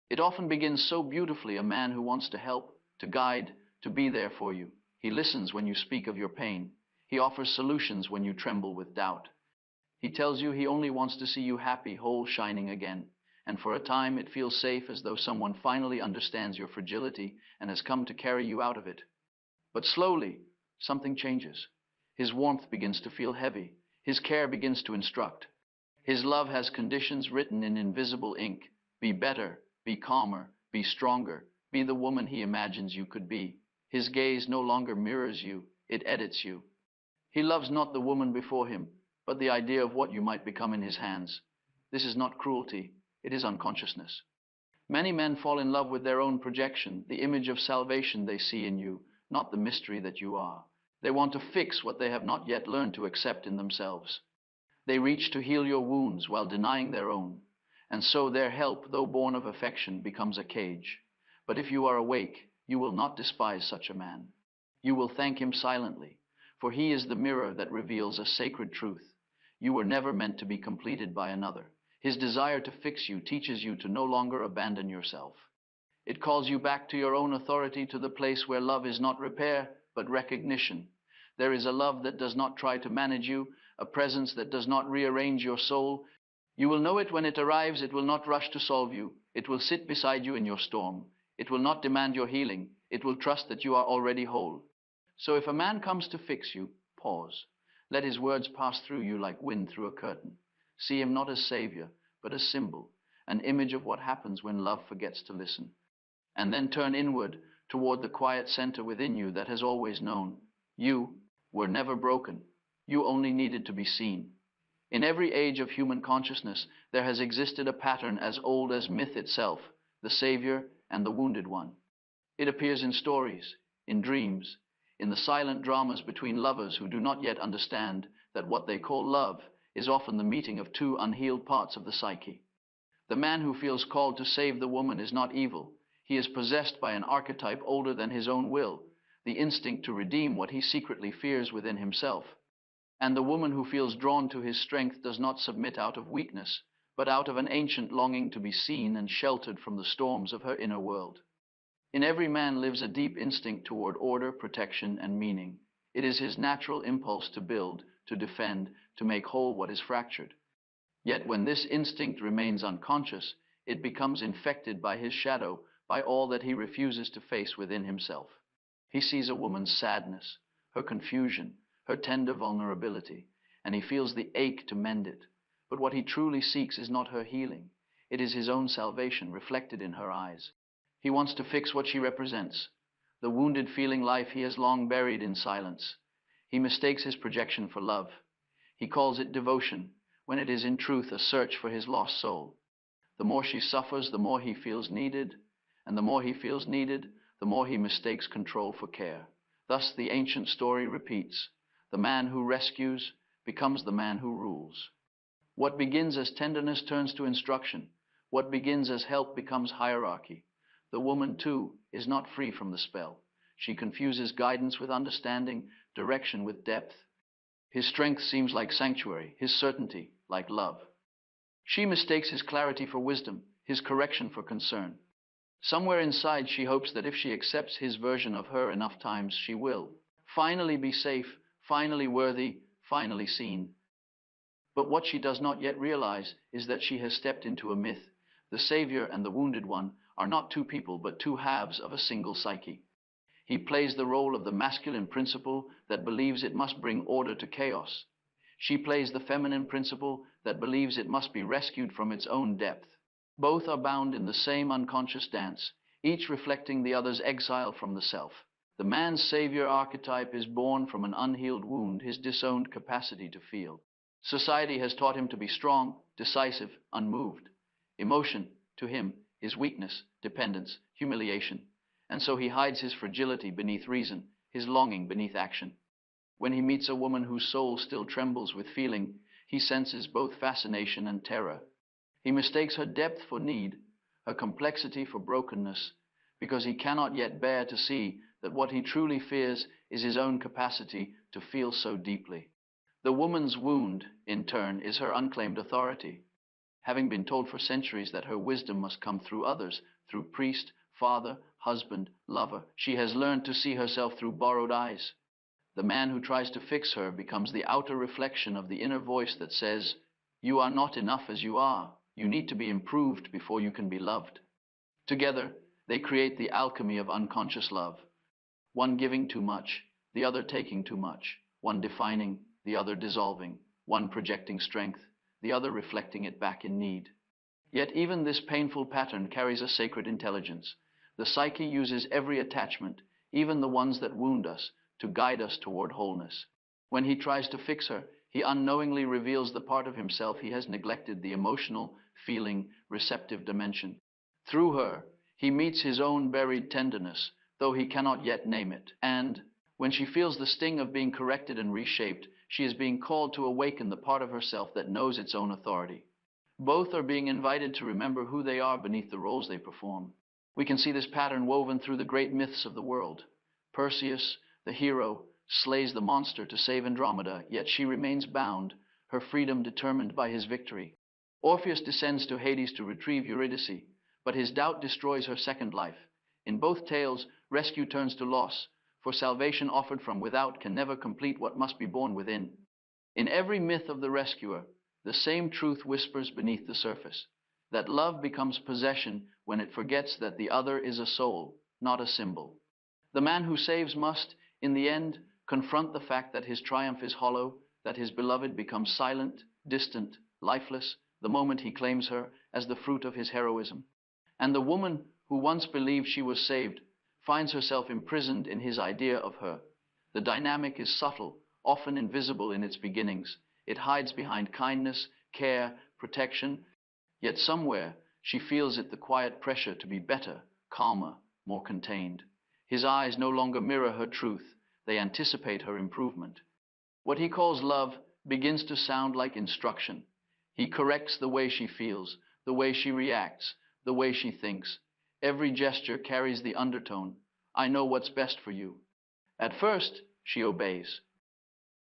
It often begins so beautifully, a man who wants to help, to guide, to be there for you. He listens when you speak of your pain. He offers solutions when you tremble with doubt. He tells you he only wants to see you happy, whole, shining again. And for a time it feels safe, as though someone finally understands your fragility and has come to carry you out of it. But slowly, something changes. His warmth begins to feel heavy. His care begins to instruct. His love has conditions written in invisible ink. Be better, be calmer, be stronger, be the woman he imagines you could be. His gaze no longer mirrors you, it edits you. He loves not the woman before him, but the idea of what you might become in his hands. This is not cruelty, it is unconsciousness. Many men fall in love with their own projection, the image of salvation they see in you, not the mystery that you are. They want to fix what they have not yet learned to accept in themselves. They reach to heal your wounds while denying their own, and so their help, though born of affection, becomes a cage. But if you are awake, you will not despise such a man. You will thank him silently, for he is the mirror that reveals a sacred truth. You were never meant to be completed by another. His desire to fix you teaches you to no longer abandon yourself. It calls you back to your own authority, to the place where love is not repair, but recognition. There is a love that does not try to manage you, a presence that does not rearrange your soul. You will know it when it arrives. It will not rush to solve you. It will sit beside you in your storm. It will not demand your healing. It will trust that you are already whole. So if a man comes to fix you, pause. Let his words pass through you like wind through a curtain. See him not as savior, but as symbol, an image of what happens when love forgets to listen. And then turn inward toward the quiet center within you that has always known. You were never broken. You only needed to be seen. In every age of human consciousness, there has existed a pattern as old as myth itself, the savior and the wounded one. It appears in stories, in dreams, in the silent dramas between lovers who do not yet understand that what they call love is often the meeting of two unhealed parts of the psyche. The man who feels called to save the woman is not evil. He is possessed by an archetype older than his own will, the instinct to redeem what he secretly fears within himself. And the woman who feels drawn to his strength does not submit out of weakness, but out of an ancient longing to be seen and sheltered from the storms of her inner world. In every man lives a deep instinct toward order, protection, and meaning. It is his natural impulse to build, to defend, to make whole what is fractured. Yet when this instinct remains unconscious, it becomes infected by his shadow, by all that he refuses to face within himself. He sees a woman's sadness, her confusion, her tender vulnerability, and he feels the ache to mend it. But what he truly seeks is not her healing. It is his own salvation reflected in her eyes. He wants to fix what she represents, the wounded feeling life he has long buried in silence. He mistakes his projection for love. He calls it devotion, when it is in truth a search for his lost soul. The more she suffers, the more he feels needed, and the more he feels needed, the more he mistakes control for care. Thus the ancient story repeats. The man who rescues becomes the man who rules. What begins as tenderness turns to instruction. What begins as help becomes hierarchy. The woman, too, is not free from the spell. She confuses guidance with understanding, direction with depth. His strength seems like sanctuary, his certainty like love. She mistakes his clarity for wisdom, his correction for concern. Somewhere inside, she hopes that if she accepts his version of her enough times, she will finally be safe, finally worthy, finally seen. But what she does not yet realize is that she has stepped into a myth. The savior and the wounded one are not two people, but two halves of a single psyche. He plays the role of the masculine principle that believes it must bring order to chaos. She plays the feminine principle that believes it must be rescued from its own depth. Both are bound in the same unconscious dance, each reflecting the other's exile from the self. The man's savior archetype is born from an unhealed wound, his disowned capacity to feel. Society has taught him to be strong, decisive, unmoved. Emotion, to him, is weakness, dependence, humiliation. And so he hides his fragility beneath reason, his longing beneath action. When he meets a woman whose soul still trembles with feeling, he senses both fascination and terror. He mistakes her depth for need, her complexity for brokenness, because he cannot yet bear to see that what he truly fears is his own capacity to feel so deeply. The woman's wound, in turn, is her unclaimed authority. having been told for centuries that her wisdom must come through others, through priest, father, husband, lover. She has learned to see herself through borrowed eyes. The man who tries to fix her becomes the outer reflection of the inner voice that says, "You are not enough as you are. You need to be improved before you can be loved." Together, they create the alchemy of unconscious love. One giving too much, the other taking too much, one defining, the other dissolving, one projecting strength, the other reflecting it back in need. Yet even this painful pattern carries a sacred intelligence. The psyche uses every attachment, even the ones that wound us, to guide us toward wholeness. When he tries to fix her, he unknowingly reveals the part of himself he has neglected, the emotional, feeling, receptive dimension. Through her, he meets his own buried tenderness, though he cannot yet name it. And when she feels the sting of being corrected and reshaped, she is being called to awaken the part of herself that knows its own authority. Both are being invited to remember who they are beneath the roles they perform. We can see this pattern woven through the great myths of the world. Perseus, the hero, slays the monster to save Andromeda, yet she remains bound, her freedom determined by his victory. Orpheus descends to Hades to retrieve Eurydice, but his doubt destroys her second life. In both tales, rescue turns to loss, for salvation offered from without can never complete what must be born within. In every myth of the rescuer, the same truth whispers beneath the surface, that love becomes possession when it forgets that the other is a soul, not a symbol. The man who saves must, in the end, confront the fact that his triumph is hollow, that his beloved becomes silent, distant, lifeless, the moment he claims her as the fruit of his heroism. And the woman who once believed she was saved finds herself imprisoned in his idea of her. The dynamic is subtle, often invisible in its beginnings. It hides behind kindness, care, protection, yet somewhere she feels it, the quiet pressure to be better, calmer, more contained. His eyes no longer mirror her truth, they anticipate her improvement. What he calls love begins to sound like instruction. He corrects the way she feels, the way she reacts, the way she thinks. Every gesture carries the undertone, "I know what's best for you." At first, she obeys.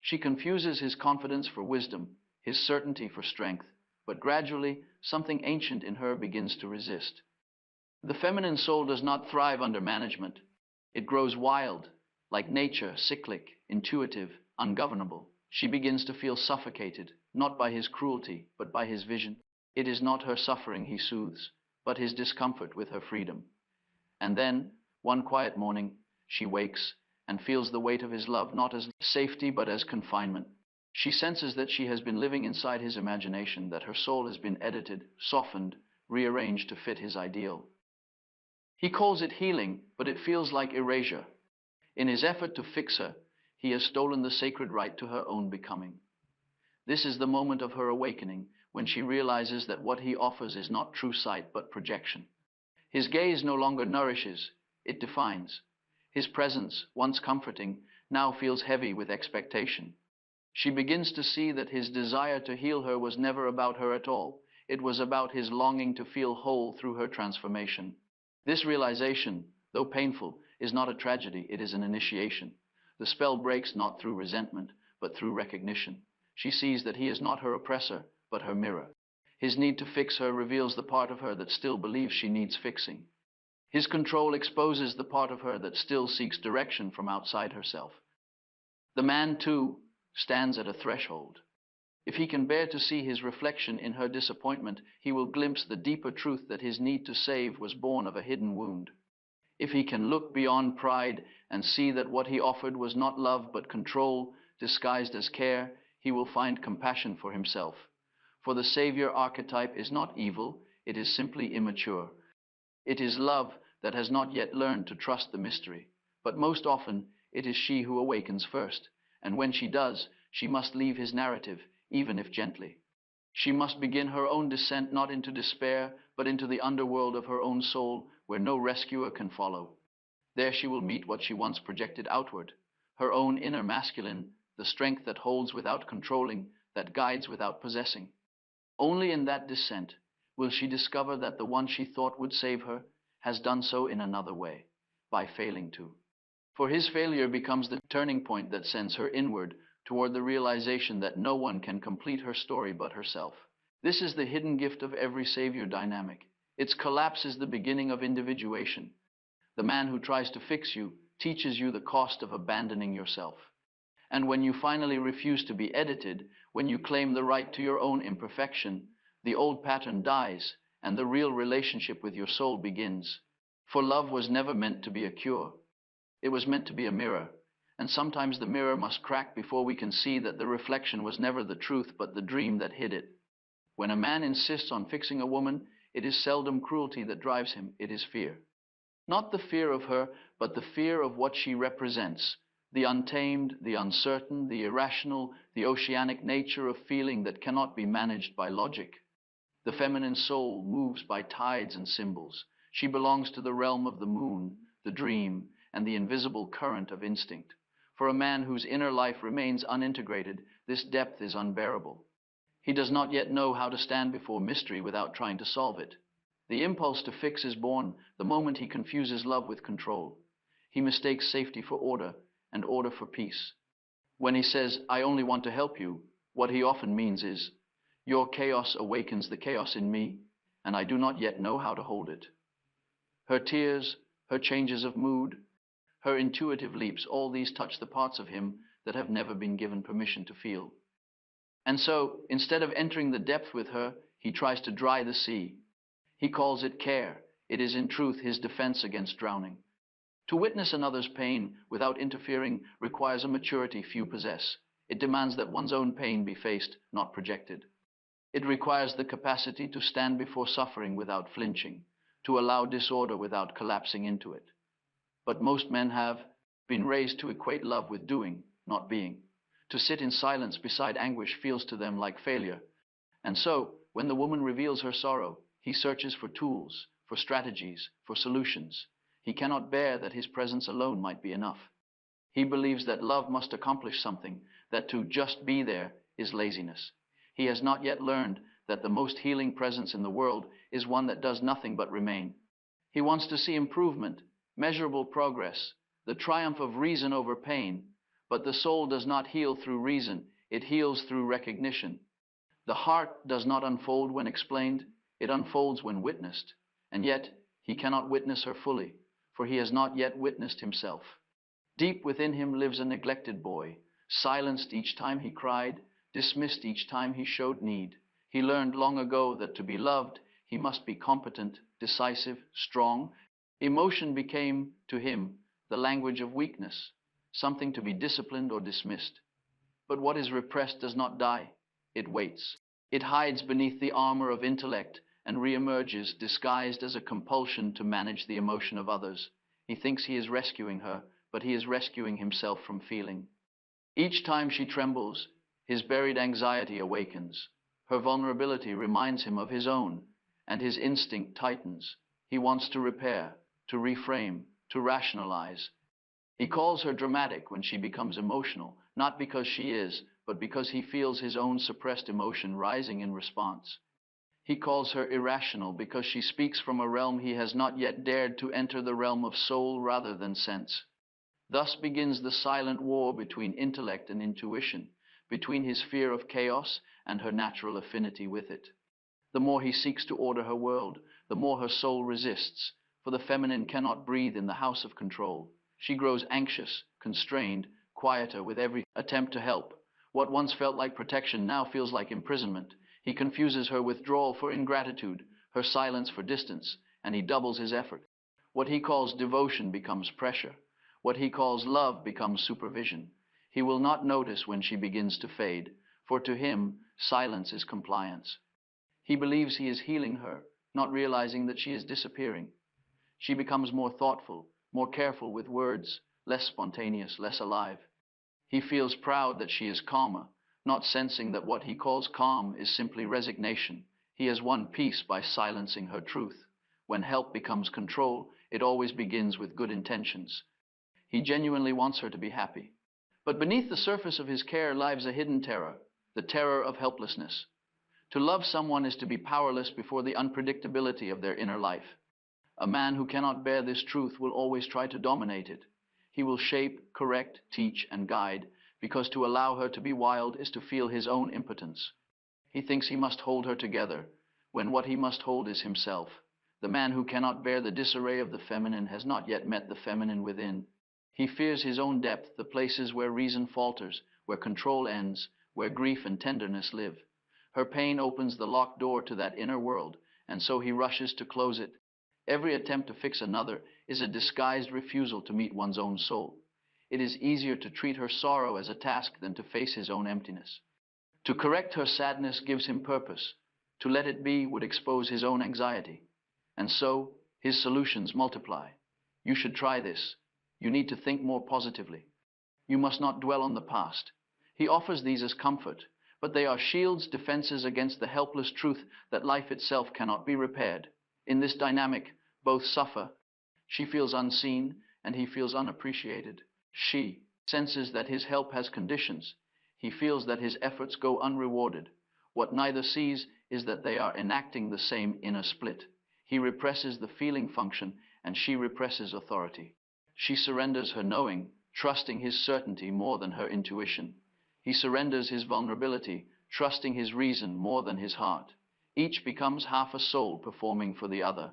She confuses his confidence for wisdom, his certainty for strength, but gradually, something ancient in her begins to resist. The feminine soul does not thrive under management. It grows wild, like nature, cyclic, intuitive, ungovernable. She begins to feel suffocated, not by his cruelty, but by his vision. It is not her suffering he soothes, but his discomfort with her freedom. And then, one quiet morning, she wakes and feels the weight of his love, not as safety, but as confinement. She senses that she has been living inside his imagination, that her soul has been edited, softened, rearranged to fit his ideal. He calls it healing, but it feels like erasure. In his effort to fix her, he has stolen the sacred right to her own becoming. This is the moment of her awakening, when she realizes that what he offers is not true sight, but projection. His gaze no longer nourishes, it defines. His presence, once comforting, now feels heavy with expectation. She begins to see that his desire to heal her was never about her at all. It was about his longing to feel whole through her transformation. This realization, though painful, is not a tragedy, it is an initiation. The spell breaks not through resentment, but through recognition. She sees that he is not her oppressor, but her mirror. His need to fix her reveals the part of her that still believes she needs fixing. His control exposes the part of her that still seeks direction from outside herself. The man, too, stands at a threshold. If he can bear to see his reflection in her disappointment, he will glimpse the deeper truth that his need to save was born of a hidden wound. If he can look beyond pride and see that what he offered was not love but control, disguised as care, he will find compassion for himself. For the savior archetype is not evil, it is simply immature. It is love that has not yet learned to trust the mystery. But most often, it is she who awakens first, and when she does, she must leave his narrative, even if gently. She must begin her own descent not into despair, but into the underworld of her own soul, where no rescuer can follow. There she will meet what she once projected outward, her own inner masculine, the strength that holds without controlling, that guides without possessing. Only in that descent will she discover that the one she thought would save her has done so in another way, by failing to. For his failure becomes the turning point that sends her inward toward the realization that no one can complete her story but herself. This is the hidden gift of every savior dynamic. Its collapse is the beginning of individuation. The man who tries to fix you teaches you the cost of abandoning yourself. And when you finally refuse to be edited, when you claim the right to your own imperfection, the old pattern dies and the real relationship with your soul begins. For love was never meant to be a cure. It was meant to be a mirror. And sometimes the mirror must crack before we can see that the reflection was never the truth but the dream that hid it. When a man insists on fixing a woman, it is seldom cruelty that drives him, it is fear. Not the fear of her, but the fear of what she represents, the untamed, the uncertain, the irrational, the oceanic nature of feeling that cannot be managed by logic. The feminine soul moves by tides and symbols. She belongs to the realm of the moon, the dream, and the invisible current of instinct. For a man whose inner life remains unintegrated, this depth is unbearable. He does not yet know how to stand before mystery without trying to solve it. The impulse to fix is born the moment he confuses love with control. He mistakes safety for order and order for peace. When he says, "I only want to help you," what he often means is, "Your chaos awakens the chaos in me, and I do not yet know how to hold it." Her tears, her changes of mood, her intuitive leaps, all these touch the parts of him that have never been given permission to feel. And so, instead of entering the depth with her, he tries to dry the sea. He calls it care. It is in truth his defense against drowning. To witness another's pain without interfering requires a maturity few possess. It demands that one's own pain be faced, not projected. It requires the capacity to stand before suffering without flinching, to allow disorder without collapsing into it. But most men have been raised to equate love with doing, not being. To sit in silence beside anguish feels to them like failure. And so, when the woman reveals her sorrow, he searches for tools, for strategies, for solutions. He cannot bear that his presence alone might be enough. He believes that love must accomplish something, that to just be there is laziness. He has not yet learned that the most healing presence in the world is one that does nothing but remain. He wants to see improvement, measurable progress, the triumph of reason over pain, but the soul does not heal through reason, it heals through recognition. The heart does not unfold when explained, it unfolds when witnessed, and yet he cannot witness her fully, for he has not yet witnessed himself. Deep within him lives a neglected boy, silenced each time he cried, dismissed each time he showed need. He learned long ago that to be loved, he must be competent, decisive, strong. Emotion became, to him, the language of weakness, something to be disciplined or dismissed. But what is repressed does not die. It waits. It hides beneath the armor of intellect and reemerges, disguised as a compulsion to manage the emotion of others. He thinks he is rescuing her, but he is rescuing himself from feeling. Each time she trembles, his buried anxiety awakens. Her vulnerability reminds him of his own, and his instinct tightens. He wants to repair, to reframe, to rationalize. He calls her dramatic when she becomes emotional, not because she is, but because he feels his own suppressed emotion rising in response. He calls her irrational because she speaks from a realm he has not yet dared to enter, the realm of soul rather than sense. Thus begins the silent war between intellect and intuition, between his fear of chaos and her natural affinity with it. The more he seeks to order her world, the more her soul resists, for the feminine cannot breathe in the house of control. She grows anxious, constrained, quieter with every attempt to help. What once felt like protection now feels like imprisonment. He confuses her withdrawal for ingratitude, her silence for distance, and he doubles his effort. What he calls devotion becomes pressure. What he calls love becomes supervision. He will not notice when she begins to fade, for to him, silence is compliance. He believes he is healing her, not realizing that she is disappearing. She becomes more thoughtful, more careful with words, less spontaneous, less alive. He feels proud that she is calmer, not sensing that what he calls calm is simply resignation. He has won peace by silencing her truth. When help becomes control, it always begins with good intentions. He genuinely wants her to be happy. But beneath the surface of his care lies a hidden terror, the terror of helplessness. To love someone is to be powerless before the unpredictability of their inner life. A man who cannot bear this truth will always try to dominate it. He will shape, correct, teach, and guide, because to allow her to be wild is to feel his own impotence. He thinks he must hold her together, when what he must hold is himself. The man who cannot bear the disarray of the feminine has not yet met the feminine within. He fears his own depth, the places where reason falters, where control ends, where grief and tenderness live. Her pain opens the locked door to that inner world, and so he rushes to close it. Every attempt to fix another is a disguised refusal to meet one's own soul. It is easier to treat her sorrow as a task than to face his own emptiness. To correct her sadness gives him purpose. To let it be would expose his own anxiety. And so, his solutions multiply. You should try this. You need to think more positively. You must not dwell on the past. He offers these as comfort, but they are shields, defenses against the helpless truth that life itself cannot be repaired. In this dynamic, both suffer. She feels unseen, and he feels unappreciated. She senses that his help has conditions. He feels that his efforts go unrewarded. What neither sees is that they are enacting the same inner split. He represses the feeling function, and she represses authority. She surrenders her knowing, trusting his certainty more than her intuition. He surrenders his vulnerability, trusting his reason more than his heart. Each becomes half a soul performing for the other.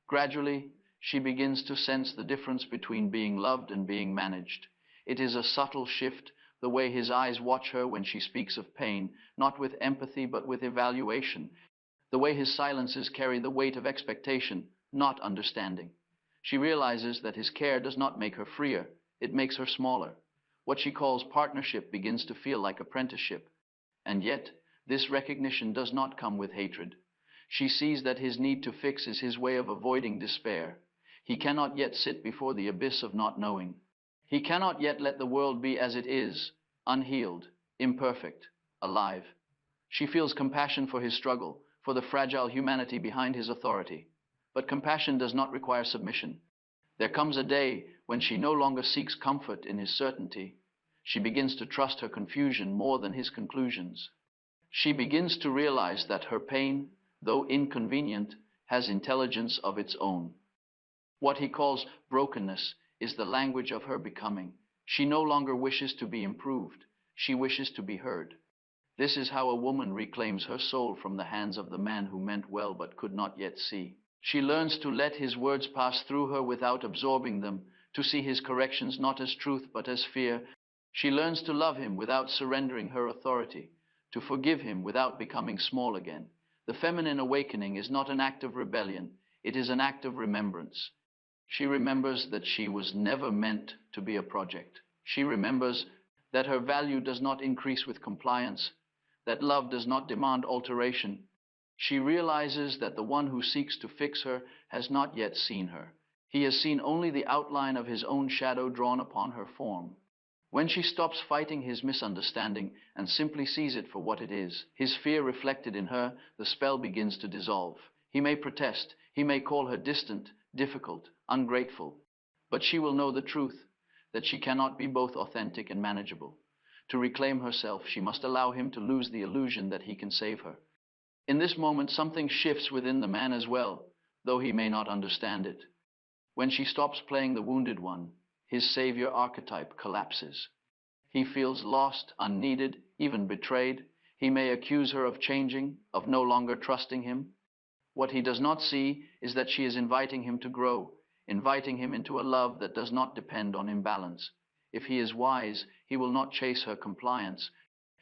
Gradually, she begins to sense the difference between being loved and being managed. It is a subtle shift, the way his eyes watch her when she speaks of pain, not with empathy but with evaluation. The way his silences carry the weight of expectation, not understanding. She realizes that his care does not make her freer, it makes her smaller. What she calls partnership begins to feel like apprenticeship. And yet, this recognition does not come with hatred. She sees that his need to fix is his way of avoiding despair. He cannot yet sit before the abyss of not knowing. He cannot yet let the world be as it is, unhealed, imperfect, alive. She feels compassion for his struggle, for the fragile humanity behind his authority. But compassion does not require submission. There comes a day when she no longer seeks comfort in his certainty. She begins to trust her confusion more than his conclusions. She begins to realize that her pain, though inconvenient, has intelligence of its own. What he calls brokenness is the language of her becoming. She no longer wishes to be improved. She wishes to be heard. This is how a woman reclaims her soul from the hands of the man who meant well but could not yet see. She learns to let his words pass through her without absorbing them, to see his corrections not as truth but as fear. She learns to love him without surrendering her authority, to forgive him without becoming small again. The feminine awakening is not an act of rebellion, it is an act of remembrance. She remembers that she was never meant to be a project. She remembers that her value does not increase with compliance, that love does not demand alteration. She realizes that the one who seeks to fix her has not yet seen her. He has seen only the outline of his own shadow drawn upon her form. When she stops fighting his misunderstanding and simply sees it for what it is, his fear reflected in her, the spell begins to dissolve. He may protest, he may call her distant, difficult, ungrateful, but she will know the truth, that she cannot be both authentic and manageable. To reclaim herself, she must allow him to lose the illusion that he can save her. In this moment, something shifts within the man as well, though he may not understand it. When she stops playing the wounded one, his savior archetype collapses. He feels lost, unneeded, even betrayed. He may accuse her of changing, of no longer trusting him. What he does not see is that she is inviting him to grow, inviting him into a love that does not depend on imbalance. If he is wise, he will not chase her compliance.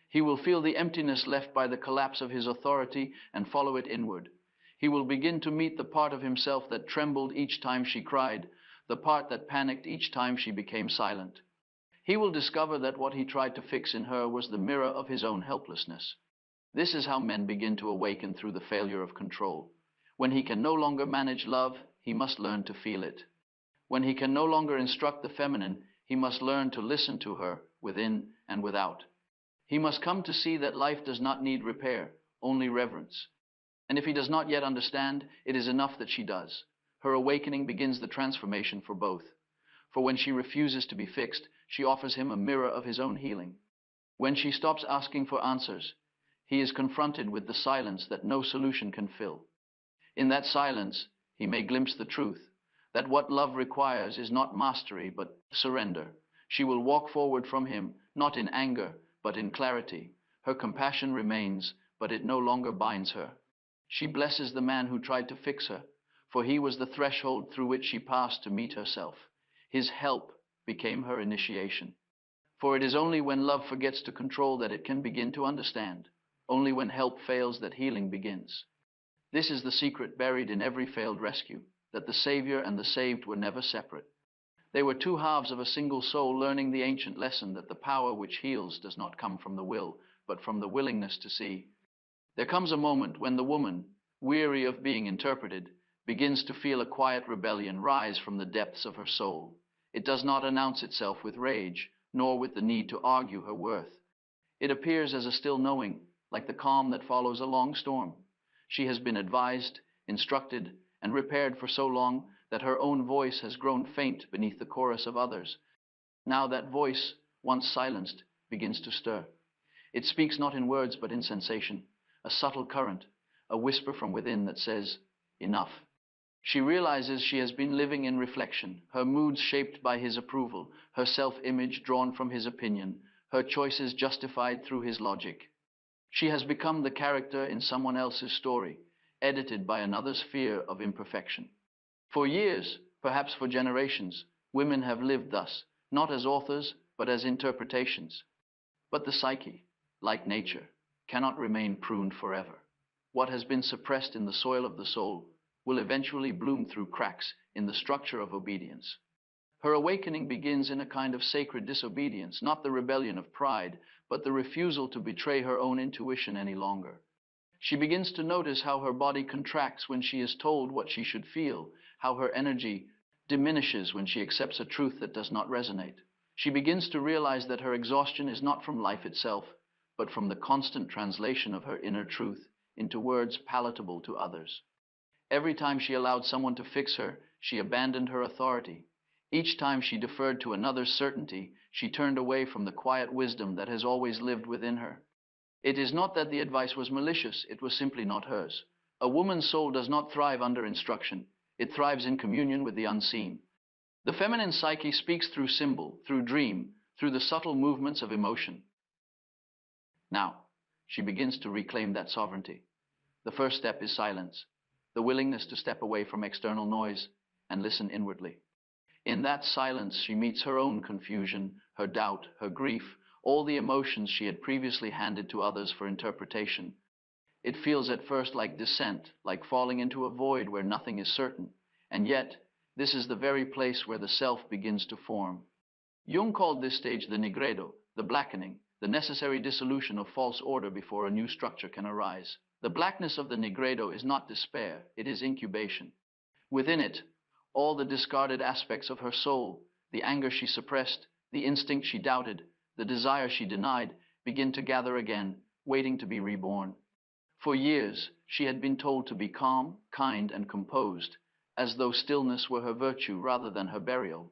He will feel the emptiness left by the collapse of his authority and follow it inward. He will begin to meet the part of himself that trembled each time she cried, the part that panicked each time she became silent. He will discover that what he tried to fix in her was the mirror of his own helplessness. This is how men begin to awaken through the failure of control. When he can no longer manage love, he must learn to feel it. When he can no longer instruct the feminine, he must learn to listen to her within and without. He must come to see that life does not need repair, only reverence. And if he does not yet understand, it is enough that she does. Her awakening begins the transformation for both. For when she refuses to be fixed, she offers him a mirror of his own healing. When she stops asking for answers, he is confronted with the silence that no solution can fill. In that silence, he may glimpse the truth, that what love requires is not mastery, but surrender. She will walk forward from him, not in anger, but in clarity. Her compassion remains, but it no longer binds her. She blesses the man who tried to fix her, for he was the threshold through which she passed to meet herself. His help became her initiation. For it is only when love forgets to control that it can begin to understand. Only when help fails that healing begins. This is the secret buried in every failed rescue, that the Savior and the saved were never separate. They were two halves of a single soul learning the ancient lesson that the power which heals does not come from the will, but from the willingness to see. There comes a moment when the woman, weary of being interpreted, begins to feel a quiet rebellion rise from the depths of her soul. It does not announce itself with rage, nor with the need to argue her worth. It appears as a still knowing, like the calm that follows a long storm. She has been advised, instructed, and repaired for so long that her own voice has grown faint beneath the chorus of others. Now that voice, once silenced, begins to stir. It speaks not in words but in sensation, a subtle current, a whisper from within that says, enough. She realizes she has been living in reflection, her moods shaped by his approval, her self-image drawn from his opinion, her choices justified through his logic. She has become the character in someone else's story, edited by another's fear of imperfection. For years, perhaps for generations, women have lived thus, not as authors, but as interpretations. But the psyche, like nature, cannot remain pruned forever. What has been suppressed in the soil of the soul will eventually bloom through cracks in the structure of obedience. Her awakening begins in a kind of sacred disobedience, not the rebellion of pride, but the refusal to betray her own intuition any longer. She begins to notice how her body contracts when she is told what she should feel, how her energy diminishes when she accepts a truth that does not resonate. She begins to realize that her exhaustion is not from life itself, but from the constant translation of her inner truth into words palatable to others. Every time she allowed someone to fix her, she abandoned her authority. Each time she deferred to another's certainty, she turned away from the quiet wisdom that has always lived within her. It is not that the advice was malicious, it was simply not hers. A woman's soul does not thrive under instruction. It thrives in communion with the unseen. The feminine psyche speaks through symbol, through dream, through the subtle movements of emotion. Now, she begins to reclaim that sovereignty. The first step is silence, the willingness to step away from external noise and listen inwardly. In that silence, she meets her own confusion, her doubt, her grief, all the emotions she had previously handed to others for interpretation. It feels at first like descent, like falling into a void where nothing is certain. And yet, this is the very place where the self begins to form. Jung called this stage the nigredo, the blackening, the necessary dissolution of false order before a new structure can arise. The blackness of the nigredo is not despair, it is incubation. Within it, all the discarded aspects of her soul, the anger she suppressed, the instinct she doubted, the desire she denied, begin to gather again, waiting to be reborn. For years, she had been told to be calm, kind, and composed, as though stillness were her virtue rather than her burial.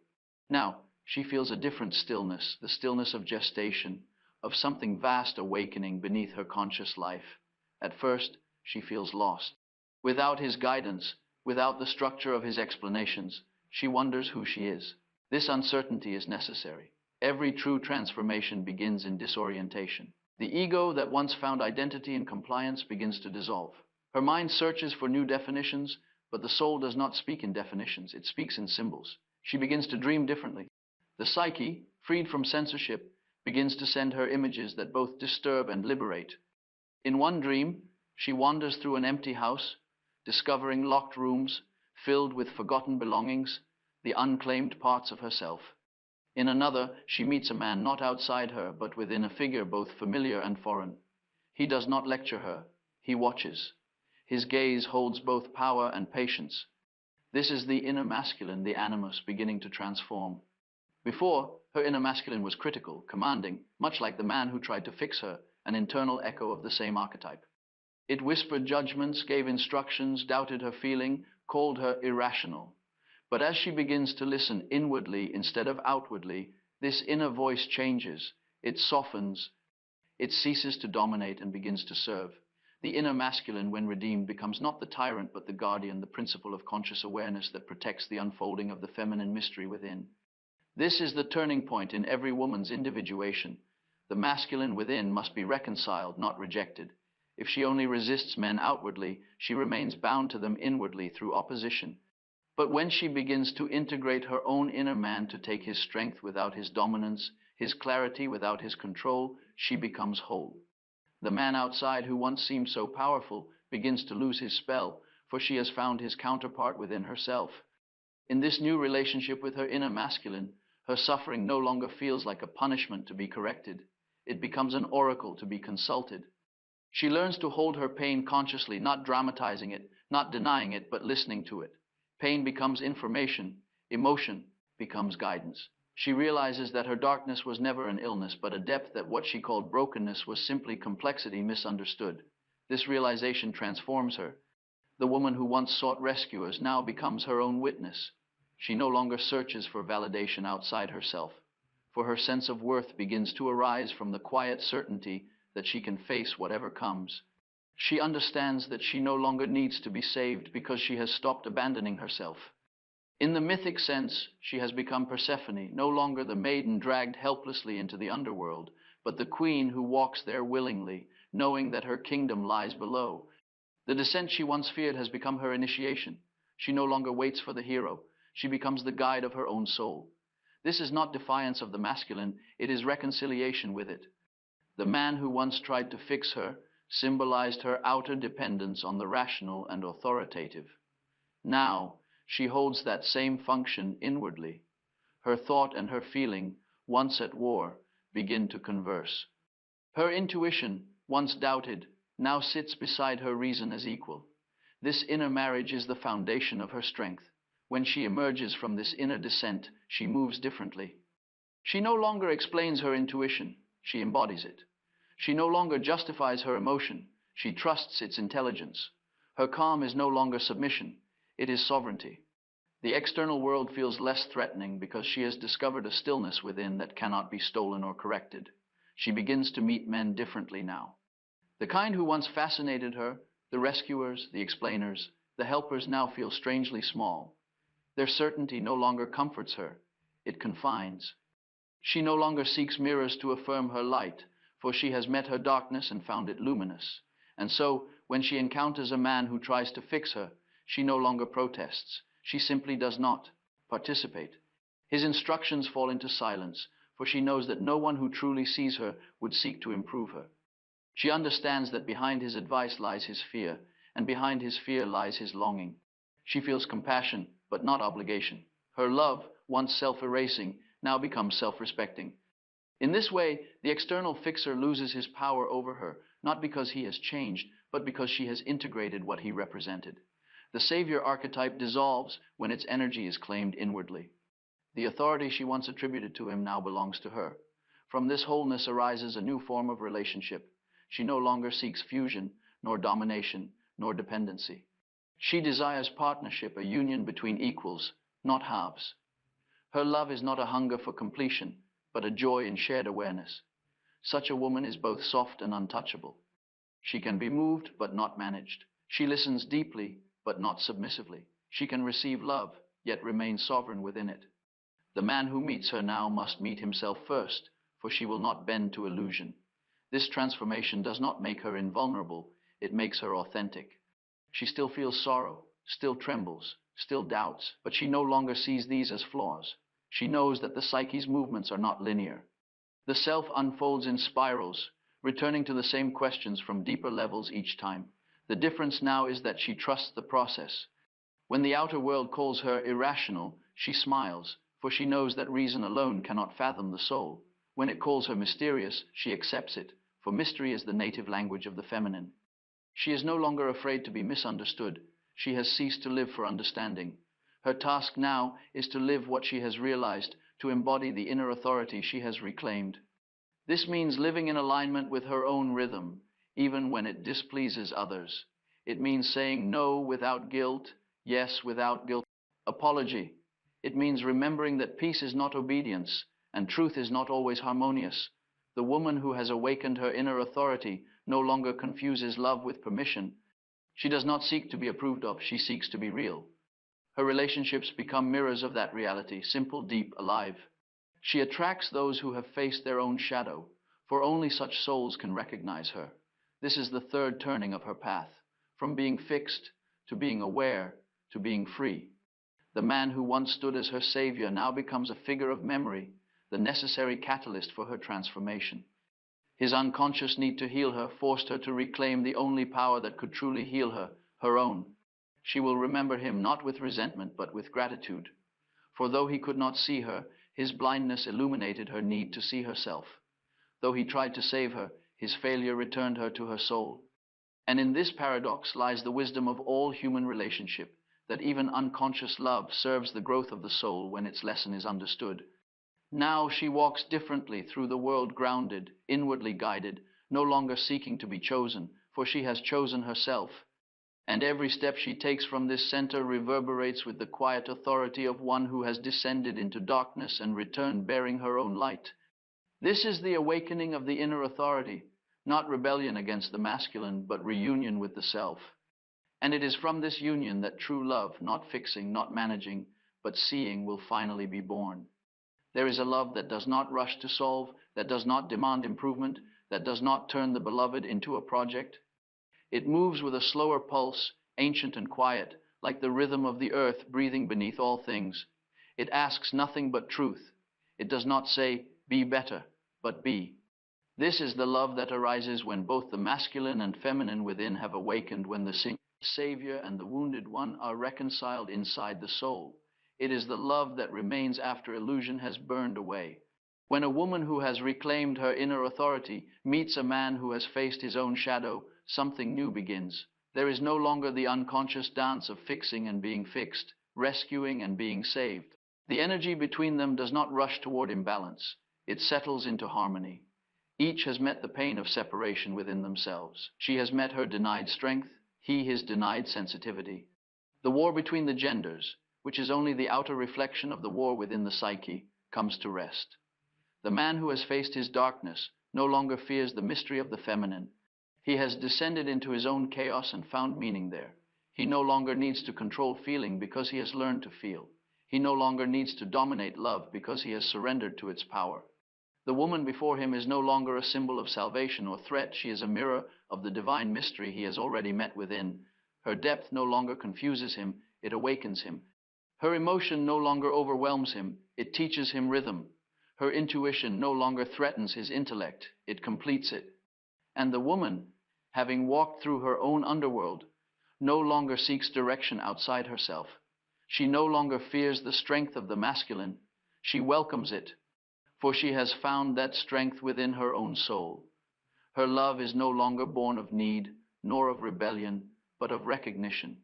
Now, she feels a different stillness, the stillness of gestation, of something vast awakening beneath her conscious life. At first, she feels lost. Without his guidance, without the structure of his explanations, she wonders who she is. This uncertainty is necessary. Every true transformation begins in disorientation. The ego that once found identity in compliance begins to dissolve. Her mind searches for new definitions, but the soul does not speak in definitions, it speaks in symbols. She begins to dream differently. The psyche, freed from censorship, begins to send her images that both disturb and liberate. In one dream, she wanders through an empty house, discovering locked rooms filled with forgotten belongings, the unclaimed parts of herself. In another, she meets a man not outside her, but within a figure both familiar and foreign. He does not lecture her, he watches. His gaze holds both power and patience. This is the inner masculine, the animus, beginning to transform. Before, her inner masculine was critical, commanding, much like the man who tried to fix her, an internal echo of the same archetype. It whispered judgments, gave instructions, doubted her feeling, called her irrational. But as she begins to listen inwardly instead of outwardly, this inner voice changes. It softens. It ceases to dominate and begins to serve. The inner masculine, when redeemed, becomes not the tyrant but the guardian, the principle of conscious awareness that protects the unfolding of the feminine mystery within. This is the turning point in every woman's individuation. The masculine within must be reconciled, not rejected. If she only resists men outwardly, she remains bound to them inwardly through opposition. But when she begins to integrate her own inner man to take his strength without his dominance, his clarity without his control, she becomes whole. The man outside who once seemed so powerful begins to lose his spell, for she has found his counterpart within herself. In this new relationship with her inner masculine, her suffering no longer feels like a punishment to be corrected. It becomes an oracle to be consulted. She learns to hold her pain consciously, not dramatizing it, not denying it, but listening to it. Pain becomes information, emotion becomes guidance. She realizes that her darkness was never an illness, but a depth, that what she called brokenness was simply complexity misunderstood. This realization transforms her. The woman who once sought rescuers now becomes her own witness. She no longer searches for validation outside herself, for her sense of worth begins to arise from the quiet certainty that she can face whatever comes. She understands that she no longer needs to be saved because she has stopped abandoning herself. In the mythic sense, she has become Persephone, no longer the maiden dragged helplessly into the underworld, but the queen who walks there willingly, knowing that her kingdom lies below. The descent she once feared has become her initiation. She no longer waits for the hero. She becomes the guide of her own soul. This is not defiance of the masculine, it is reconciliation with it. The man who once tried to fix her symbolized her outer dependence on the rational and authoritative. Now, she holds that same function inwardly. Her thought and her feeling, once at war, begin to converse. Her intuition, once doubted, now sits beside her reason as equal. This inner marriage is the foundation of her strength. When she emerges from this inner descent, she moves differently. She no longer explains her intuition, she embodies it. She no longer justifies her emotion, she trusts its intelligence. Her calm is no longer submission, it is sovereignty. The external world feels less threatening because she has discovered a stillness within that cannot be stolen or corrected. She begins to meet men differently now. The kind who once fascinated her, the rescuers, the explainers, the helpers, now feel strangely small. Their certainty no longer comforts her, it confines. She no longer seeks mirrors to affirm her light, for she has met her darkness and found it luminous. And so, when she encounters a man who tries to fix her, she no longer protests. She simply does not participate. His instructions fall into silence, for she knows that no one who truly sees her would seek to improve her. She understands that behind his advice lies his fear, and behind his fear lies his longing. She feels compassion, but not obligation. Her love, once self-erasing, now becomes self-respecting. In this way, the external fixer loses his power over her, not because he has changed, but because she has integrated what he represented. The savior archetype dissolves when its energy is claimed inwardly. The authority she once attributed to him now belongs to her. From this wholeness arises a new form of relationship. She no longer seeks fusion, nor domination, nor dependency. She desires partnership, a union between equals, not halves. Her love is not a hunger for completion, but a joy in shared awareness. Such a woman is both soft and untouchable. She can be moved, but not managed. She listens deeply, but not submissively. She can receive love, yet remain sovereign within it. The man who meets her now must meet himself first, for she will not bend to illusion. This transformation does not make her invulnerable, it makes her authentic. She still feels sorrow, still trembles, still doubts, but she no longer sees these as flaws. She knows that the psyche's movements are not linear. The self unfolds in spirals, returning to the same questions from deeper levels each time. The difference now is that she trusts the process. When the outer world calls her irrational, she smiles, for she knows that reason alone cannot fathom the soul. When it calls her mysterious, she accepts it, for mystery is the native language of the feminine. She is no longer afraid to be misunderstood. She has ceased to live for understanding. Her task now is to live what she has realized, to embody the inner authority she has reclaimed. This means living in alignment with her own rhythm, even when it displeases others. It means saying no without guilt, yes without guilt. Apology. It means remembering that peace is not obedience, and truth is not always harmonious. The woman who has awakened her inner authority no longer confuses love with permission. She does not seek to be approved of, she seeks to be real. Her relationships become mirrors of that reality, simple, deep, alive. She attracts those who have faced their own shadow, for only such souls can recognize her. This is the third turning of her path, from being fixed to being aware to being free. The man who once stood as her savior now becomes a figure of memory, the necessary catalyst for her transformation. His unconscious need to heal her forced her to reclaim the only power that could truly heal her, her own. She will remember him not with resentment but with gratitude. For though he could not see her, his blindness illuminated her need to see herself. Though he tried to save her, his failure returned her to her soul. And in this paradox lies the wisdom of all human relationship, that even unconscious love serves the growth of the soul when its lesson is understood. Now she walks differently through the world, grounded, inwardly guided, no longer seeking to be chosen, for she has chosen herself. And every step she takes from this center reverberates with the quiet authority of one who has descended into darkness and returned bearing her own light. This is the awakening of the inner authority, not rebellion against the masculine, but reunion with the self. And it is from this union that true love, not fixing, not managing, but seeing, will finally be born. There is a love that does not rush to solve, that does not demand improvement, that does not turn the beloved into a project. It moves with a slower pulse, ancient and quiet, like the rhythm of the earth breathing beneath all things. It asks nothing but truth. It does not say, be better, but be. This is the love that arises when both the masculine and feminine within have awakened, when the Savior and the wounded one are reconciled inside the soul. It is the love that remains after illusion has burned away. When a woman who has reclaimed her inner authority meets a man who has faced his own shadow, something new begins. There is no longer the unconscious dance of fixing and being fixed, rescuing and being saved. The energy between them does not rush toward imbalance. It settles into harmony. Each has met the pain of separation within themselves. She has met her denied strength, he his denied sensitivity. The war between the genders, which is only the outer reflection of the war within the psyche, comes to rest. The man who has faced his darkness no longer fears the mystery of the feminine. He has descended into his own chaos and found meaning there. He no longer needs to control feeling because he has learned to feel. He no longer needs to dominate love because he has surrendered to its power. The woman before him is no longer a symbol of salvation or threat. She is a mirror of the divine mystery he has already met within. Her depth no longer confuses him, it awakens him. Her emotion no longer overwhelms him, it teaches him rhythm. Her intuition no longer threatens his intellect, it completes it. And the woman, having walked through her own underworld, no longer seeks direction outside herself. She no longer fears the strength of the masculine. She welcomes it, for she has found that strength within her own soul. Her love is no longer born of need, nor of rebellion, but of recognition.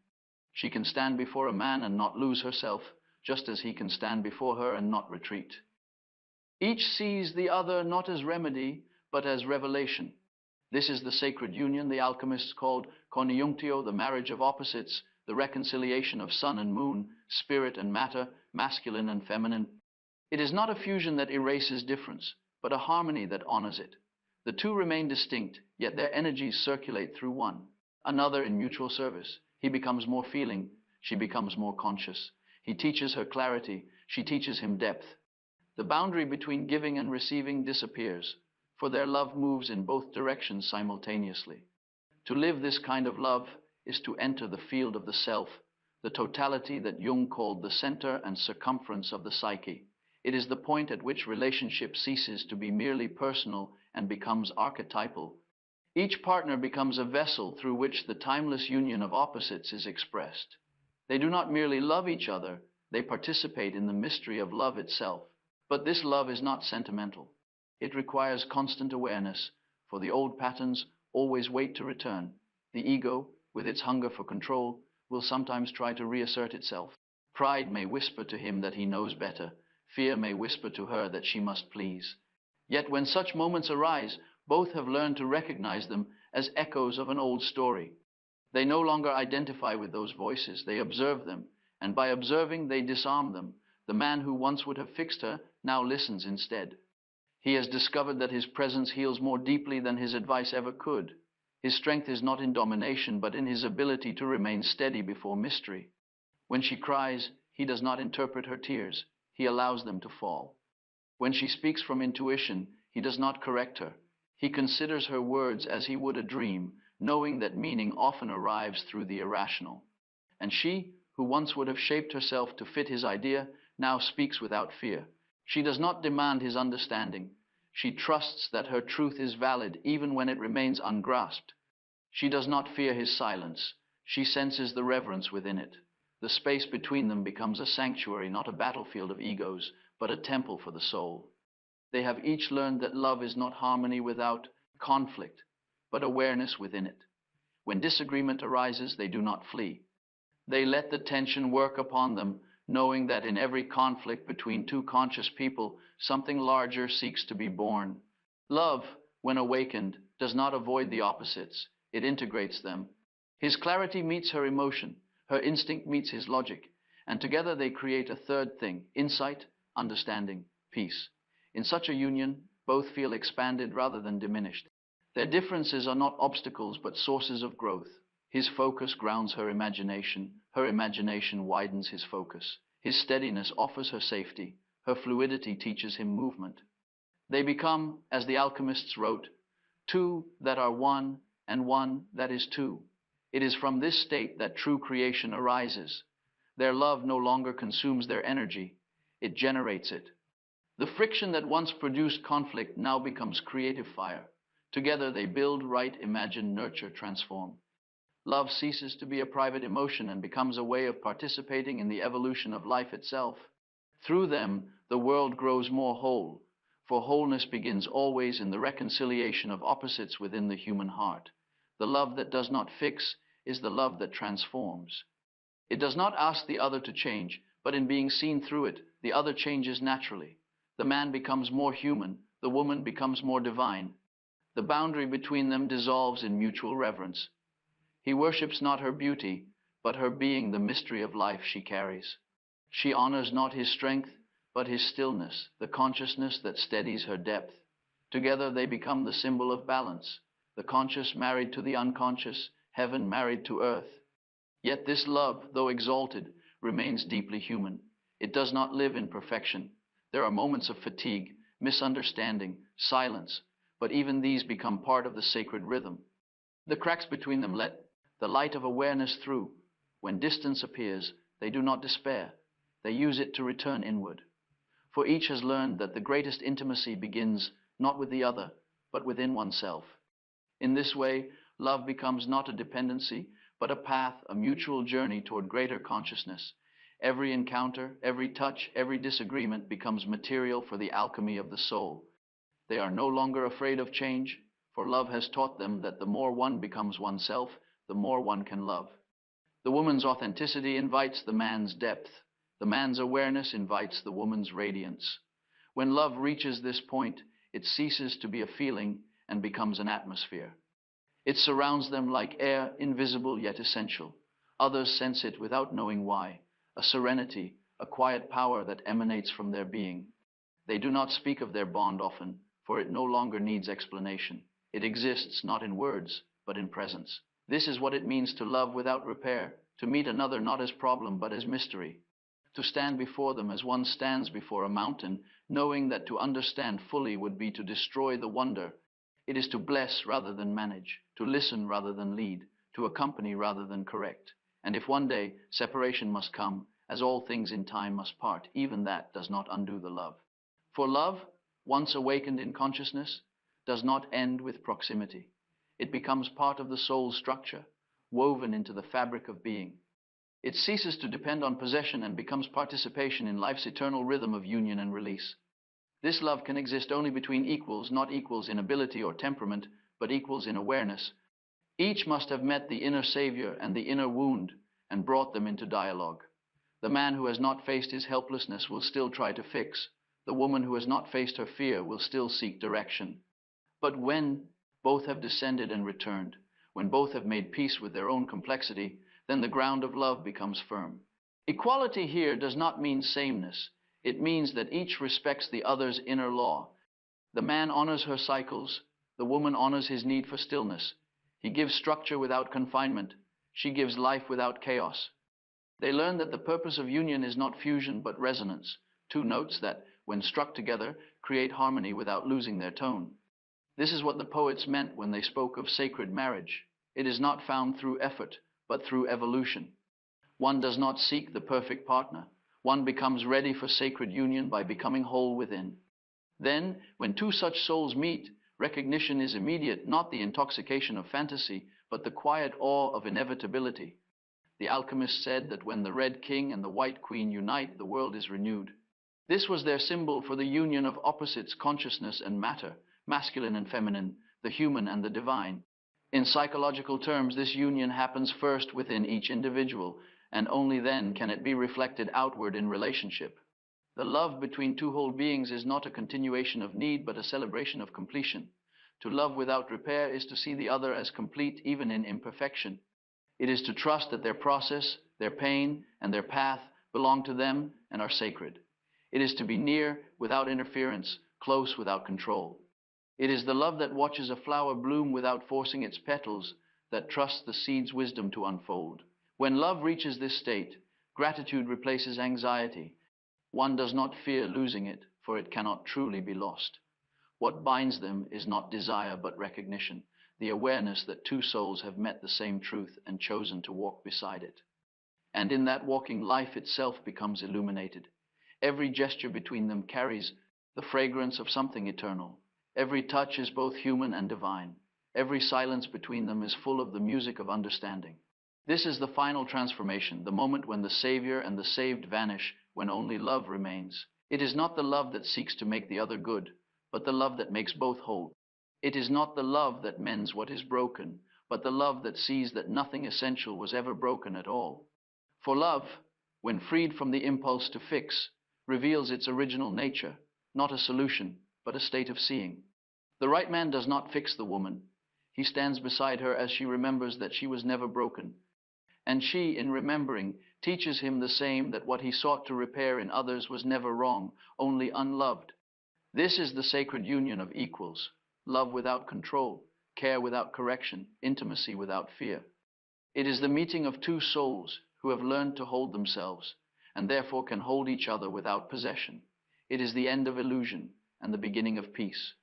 She can stand before a man and not lose herself, just as he can stand before her and not retreat. Each sees the other not as remedy, but as revelation. This is the sacred union the alchemists called conjunctio, the marriage of opposites, the reconciliation of sun and moon, spirit and matter, masculine and feminine. It is not a fusion that erases difference, but a harmony that honors it. The two remain distinct, yet their energies circulate through one another in mutual service. He becomes more feeling, she becomes more conscious. He teaches her clarity, she teaches him depth. The boundary between giving and receiving disappears, for their love moves in both directions simultaneously. To live this kind of love is to enter the field of the self, the totality that Jung called the center and circumference of the psyche. It is the point at which relationship ceases to be merely personal and becomes archetypal. Each partner becomes a vessel through which the timeless union of opposites is expressed. They do not merely love each other, they participate in the mystery of love itself. But this love is not sentimental. It requires constant awareness, for the old patterns always wait to return. The ego, with its hunger for control, will sometimes try to reassert itself. Pride may whisper to him that he knows better. Fear may whisper to her that she must please. Yet when such moments arise, both have learned to recognize them as echoes of an old story. They no longer identify with those voices, they observe them, and by observing they disarm them. The man who once would have fixed her now listens instead. He has discovered that his presence heals more deeply than his advice ever could. His strength is not in domination, but in his ability to remain steady before mystery. When she cries, he does not interpret her tears. He allows them to fall. When she speaks from intuition, he does not correct her. He considers her words as he would a dream, knowing that meaning often arrives through the irrational. And she, who once would have shaped herself to fit his idea, now speaks without fear. She does not demand his understanding. She trusts that her truth is valid even when it remains ungrasped. She does not fear his silence. She senses the reverence within it. The space between them becomes a sanctuary, not a battlefield of egos, but a temple for the soul. They have each learned that love is not harmony without conflict, but awareness within it. When disagreement arises, they do not flee. They let the tension work upon them, knowing that in every conflict between two conscious people, something larger seeks to be born. Love, when awakened, does not avoid the opposites. It integrates them. His clarity meets her emotion. Her instinct meets his logic. And together they create a third thing: insight, understanding, peace. In such a union, both feel expanded rather than diminished. Their differences are not obstacles, but sources of growth. His focus grounds her imagination widens his focus. His steadiness offers her safety. Her fluidity teaches him movement. They become, as the alchemists wrote, two that are one, and one that is two. It is from this state that true creation arises. Their love no longer consumes their energy, it generates it. The friction that once produced conflict now becomes creative fire. Together they build, write, imagine, nurture, transform. Love ceases to be a private emotion and becomes a way of participating in the evolution of life itself. Through them, the world grows more whole, for wholeness begins always in the reconciliation of opposites within the human heart. The love that does not fix is the love that transforms. It does not ask the other to change, but in being seen through it, the other changes naturally. The man becomes more human, the woman becomes more divine. The boundary between them dissolves in mutual reverence. He worships not her beauty, but her being, the mystery of life she carries. She honors not his strength, but his stillness, the consciousness that steadies her depth. Together they become the symbol of balance, the conscious married to the unconscious, heaven married to earth. Yet this love, though exalted, remains deeply human. It does not live in perfection. There are moments of fatigue, misunderstanding, silence, but even these become part of the sacred rhythm. The cracks between them let the light of awareness through. When distance appears, they do not despair. They use it to return inward. For each has learned that the greatest intimacy begins not with the other, but within oneself. In this way, love becomes not a dependency, but a path, a mutual journey toward greater consciousness. Every encounter, every touch, every disagreement becomes material for the alchemy of the soul. They are no longer afraid of change, for love has taught them that the more one becomes oneself, the more one can love. The woman's authenticity invites the man's depth. The man's awareness invites the woman's radiance. When love reaches this point, it ceases to be a feeling and becomes an atmosphere. It surrounds them like air, invisible yet essential. Others sense it without knowing why, a serenity, a quiet power that emanates from their being. They do not speak of their bond often, for it no longer needs explanation. It exists not in words, but in presence. This is what it means to love without repair, to meet another not as problem, but as mystery. To stand before them as one stands before a mountain, knowing that to understand fully would be to destroy the wonder. It is to bless rather than manage, to listen rather than lead, to accompany rather than correct. And if one day separation must come, as all things in time must part, even that does not undo the love. For love, once awakened in consciousness, does not end with proximity. It becomes part of the soul's structure, woven into the fabric of being. It ceases to depend on possession and becomes participation in life's eternal rhythm of union and release. This love can exist only between equals, not equals in ability or temperament, but equals in awareness. Each must have met the inner savior and the inner wound and brought them into dialogue. The man who has not faced his helplessness will still try to fix. The woman who has not faced her fear will still seek direction. But when both have descended and returned, when both have made peace with their own complexity, then the ground of love becomes firm. Equality here does not mean sameness. It means that each respects the other's inner law. The man honors her cycles. The woman honors his need for stillness. He gives structure without confinement. She gives life without chaos. They learn that the purpose of union is not fusion, but resonance. Two notes that, when struck together, create harmony without losing their tone. This is what the poets meant when they spoke of sacred marriage. It is not found through effort, but through evolution. One does not seek the perfect partner. One becomes ready for sacred union by becoming whole within. Then, when two such souls meet, recognition is immediate, not the intoxication of fantasy, but the quiet awe of inevitability. The alchemist said that when the red king and the white queen unite, the world is renewed. This was their symbol for the union of opposites, consciousness and matter, masculine and feminine, the human and the divine. In psychological terms, this union happens first within each individual, and only then can it be reflected outward in relationship. The love between two whole beings is not a continuation of need, but a celebration of completion. To love without repair is to see the other as complete, even in imperfection. It is to trust that their process, their pain, and their path belong to them and are sacred. It is to be near without interference, close without control. It is the love that watches a flower bloom without forcing its petals, that trusts the seed's wisdom to unfold. When love reaches this state, gratitude replaces anxiety. One does not fear losing it, for it cannot truly be lost. What binds them is not desire, but recognition, the awareness that two souls have met the same truth and chosen to walk beside it. And in that walking, life itself becomes illuminated. Every gesture between them carries the fragrance of something eternal. Every touch is both human and divine. Every silence between them is full of the music of understanding. This is the final transformation, the moment when the Savior and the saved vanish, when only love remains. It is not the love that seeks to make the other good, but the love that makes both whole. It is not the love that mends what is broken, but the love that sees that nothing essential was ever broken at all. For love, when freed from the impulse to fix, reveals its original nature, not a solution, but a state of seeing. The right man does not fix the woman. He stands beside her as she remembers that she was never broken. And she, in remembering, teaches him the same, that what he sought to repair in others was never wrong, only unloved. This is the sacred union of equals, love without control, care without correction, intimacy without fear. It is the meeting of two souls who have learned to hold themselves, and therefore can hold each other without possession. It is the end of illusion and the beginning of peace.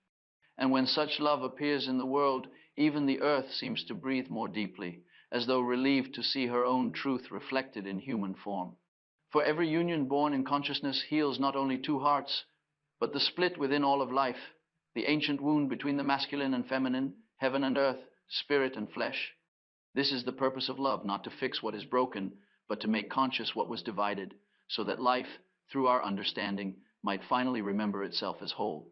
And when such love appears in the world, even the earth seems to breathe more deeply, as though relieved to see her own truth reflected in human form. For every union born in consciousness heals not only two hearts, but the split within all of life, the ancient wound between the masculine and feminine, heaven and earth, spirit and flesh. This is the purpose of love, not to fix what is broken, but to make conscious what was divided, so that life, through our understanding, might finally remember itself as whole.